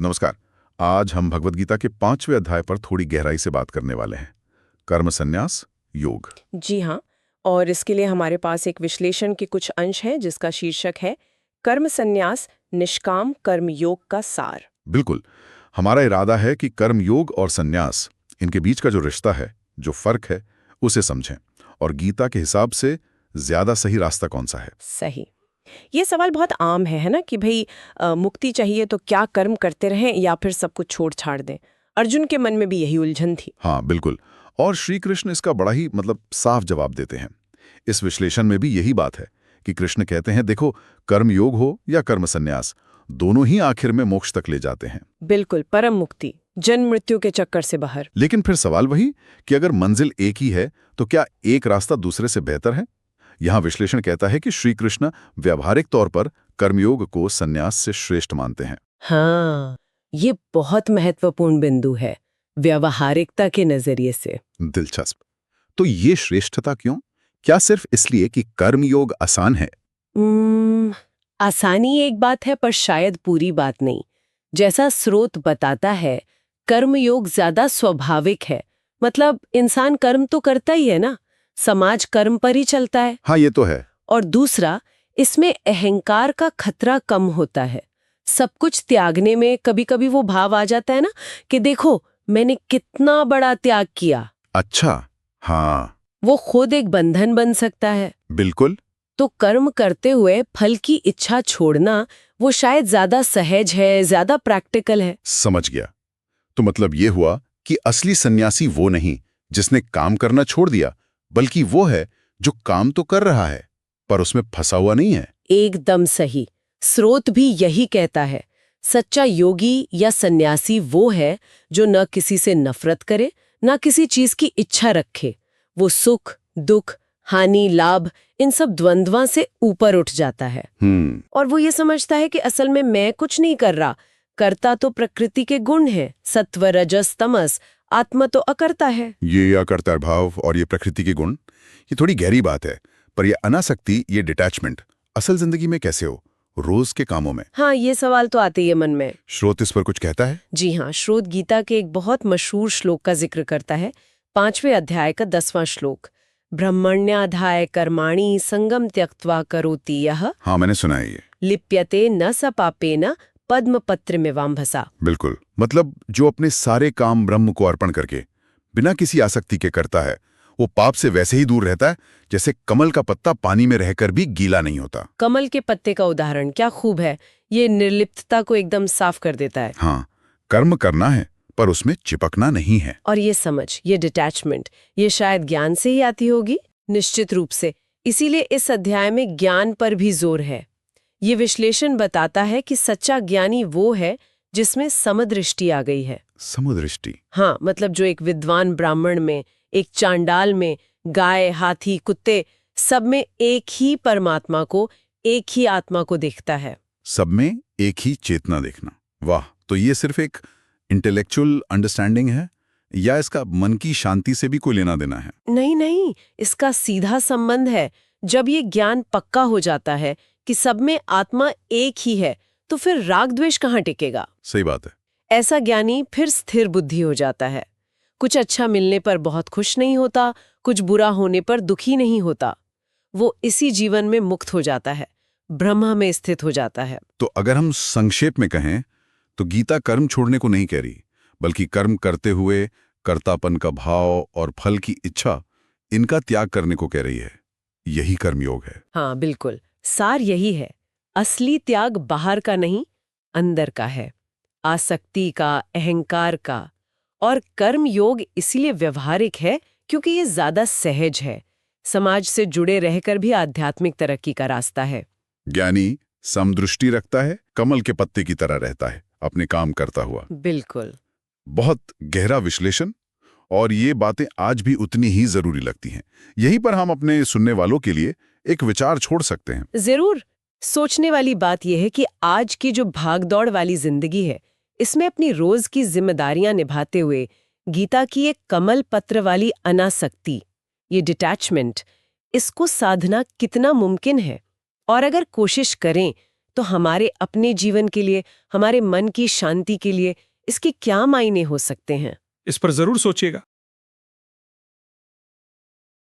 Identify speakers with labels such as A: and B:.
A: नमस्कार। आज हम भगवद गीता के 5वें अध्याय पर थोड़ी गहराई से बात करने वाले हैं। कर्म संन्यास योग।
B: जी हाँ, और इसके लिए हमारे पास एक विश्लेषण के कुछ अंश हैं जिसका शीर्षक है कर्म संन्यास निष्काम कर्म योग का सार।
A: बिल्कुल। हमारा इरादा है कि कर्म योग और संन्यास, इनके बीच का जो रिश्ता है, जो फर्क है, उसे समझें और गीता के हिसाब से ज्यादा सही रास्ता कौन सा है।
B: सही। ये सवाल बहुत आम है ना, कि भाई मुक्ति चाहिए तो क्या कर्म करते रहें या फिर सब कुछ छोड़ छाड़ दें। अर्जुन के मन में भी यही उलझन थी।
A: हाँ बिल्कुल। और श्री कृष्ण इसका बड़ा ही साफ जवाब देते हैं। इस विश्लेषण में भी यही बात है कि कृष्ण कहते हैं, देखो, कर्म योग हो या कर्म संन्यास, दोनों ही आखिर में मोक्ष तक ले जाते हैं।
B: बिल्कुल, परम मुक्ति, जन्म मृत्यु के चक्कर से बाहर।
A: लेकिन फिर सवाल वही कि अगर मंजिल एक ही है तो क्या एक रास्ता दूसरे से बेहतर है। यहाँ विश्लेषण कहता है कि श्री कृष्ण व्यावहारिक तौर पर कर्मयोग को संन्यास से श्रेष्ठ मानते हैं।
B: हाँ, ये बहुत महत्वपूर्ण बिंदु है, व्यावहारिकता के नजरिए से।
A: दिलचस्प। तो ये श्रेष्ठता क्यों? क्या सिर्फ इसलिए कि कर्मयोग आसान है?
B: आसानी एक बात है, पर शायद पूरी बात नहीं। जैसा स्रोत बताता है, कर्मयोग ज्यादा स्वाभाविक है। मतलब इंसान कर्म तो करता ही है ना, समाज कर्म पर ही चलता है।
A: हाँ, ये तो है।
B: और दूसरा, इसमें अहंकार का खतरा कम होता है। सब कुछ त्यागने में कभी कभी वो भाव आ जाता है ना, कि देखो मैंने कितना बड़ा त्याग किया।
A: अच्छा, हाँ।
B: वो खुद एक बंधन बन सकता है।
A: बिल्कुल।
B: तो कर्म करते हुए फल की इच्छा छोड़ना, वो शायद ज्यादा सहज है, ज्यादा प्रैक्टिकल है।
A: समझ गया। तो मतलब ये हुआ कि असली सन्यासी वो नहीं जिसने काम करना छोड़ दिया, बल्कि वो है जो काम तो कर रहा है पर उसमें फंसा हुआ नहीं है।
B: एकदम सही। स्रोत भी यही कहता है। सच्चा योगी या सन्यासी वो है जो न किसी से नफरत करे, न किसी चीज की इच्छा रखे। वो सुख, दुख, हानि, लाभ, इन सब द्वंद्वां से ऊपर उठ जाता है। और वो ये समझता है कि असल में मैं कुछ नहीं कर रहा, करता तो प्रकृति के गुण है, सत्व, रजस, तमस। आत्मा तो अकर्ता है।
A: ये अकर्ता भाव और ये प्रकृति के गुण, ये थोड़ी गहरी बात है। पर ये अनासक्ति, ये डिटैचमेंट असल जिंदगी में कैसे हो, रोज के कामों में?
B: हाँ, ये सवाल तो आते ही है मन में।
A: श्रोत इस पर कुछ कहता है?
B: जी हाँ, श्रोत गीता के एक बहुत मशहूर श्लोक का जिक्र करता है। 5वें अध्याय का 10वां श्लोक। ब्रह्मण्याधाय कर्माणि संगम त्यक्त्वा करोति यः।
A: हाँ, मैंने सुना है ये।
B: लिप्यते न स पापेन पद्मपत्रमिवाम्भसा।
A: बिल्कुल। मतलब जो अपने सारे काम ब्रह्म को अर्पण करके बिना किसी आसक्ति के करता है, वो पाप से वैसे ही दूर रहता है जैसे कमल का पत्ता पानी में रहकर भी गीला नहीं होता।
B: कमल के पत्ते का उदाहरण क्या खूब है। ये निर्लिप्तता को एकदम साफ कर देता है।
A: हाँ, कर्म करना है पर उसमें चिपकना नहीं है।
B: और ये समझ, ये डिटैचमेंट, ये शायद ज्ञान से ही आती होगी। निश्चित रूप से। इसीलिए इस अध्याय में ज्ञान पर भी जोर है। ये विश्लेषण बताता है कि सच्चा ज्ञानी वो है जिसमें समदृष्टि आ गई है।
A: समदृष्टि?
B: हाँ, मतलब जो एक विद्वान ब्राह्मण में, एक चांडाल में, गाय, हाथी, कुत्ते, सब में एक ही परमात्मा को, एक ही आत्मा को देखता है।
A: सब में एक ही चेतना देखना। वाह! तो ये सिर्फ एक इंटेलेक्चुअल अंडरस्टैंडिंग है या इसका मन की शांति से भी कोई लेना देना है?
B: नहीं नहीं, इसका सीधा संबंध है। जब ये ज्ञान पक्का हो जाता है कि सब में आत्मा एक ही है, तो फिर राग द्वेष कहाँ टिकेगा।
A: सही बात है।
B: ऐसा ज्ञानी फिर स्थिर बुद्धि हो जाता है। कुछ अच्छा मिलने पर बहुत खुश नहीं होता, कुछ बुरा होने पर दुखी नहीं होता। वो इसी जीवन में मुक्त हो जाता है, ब्रह्म में स्थित हो जाता है।
A: तो अगर हम संक्षेप में कहें तो गीता कर्म छोड़ने को नहीं कह रही, बल्कि कर्म करते हुए कर्तापन का भाव और फल की इच्छा, इनका त्याग करने को कह रही है। यही कर्मयोग है।
B: हाँ बिल्कुल, सार यही है। असली त्याग बाहर का नहीं, अंदर का है, आसक्ति का, अहंकार का। और कर्म योग इसीलिए व्यवहारिक है क्योंकि ये ज्यादा सहज है, समाज से जुड़े रहकर भी आध्यात्मिक तरक्की का रास्ता है।
A: ज्ञानी समदृष्टि रखता है, कमल के पत्ते की तरह रहता है, अपने काम करता हुआ।
B: बिल्कुल।
A: बहुत गहरा विश्लेषण, और ये बातें आज भी उतनी ही जरूरी लगती हैं। यहीं पर हम अपने सुनने वालों के लिए एक विचार छोड़ सकते हैं।
B: जरूर। सोचने वाली बात यह है कि आज की जो भागदौड़ वाली जिंदगी है, इसमें अपनी रोज की जिम्मेदारियां निभाते हुए गीता की एक कमल पत्र वाली अनासक्ति, ये डिटैचमेंट, इसको साधना कितना मुमकिन है। और अगर कोशिश करें तो हमारे अपने जीवन के लिए, हमारे मन की शांति के लिए इसके क्या मायने हो सकते हैं?
C: इस पर जरूर सोचिएगा।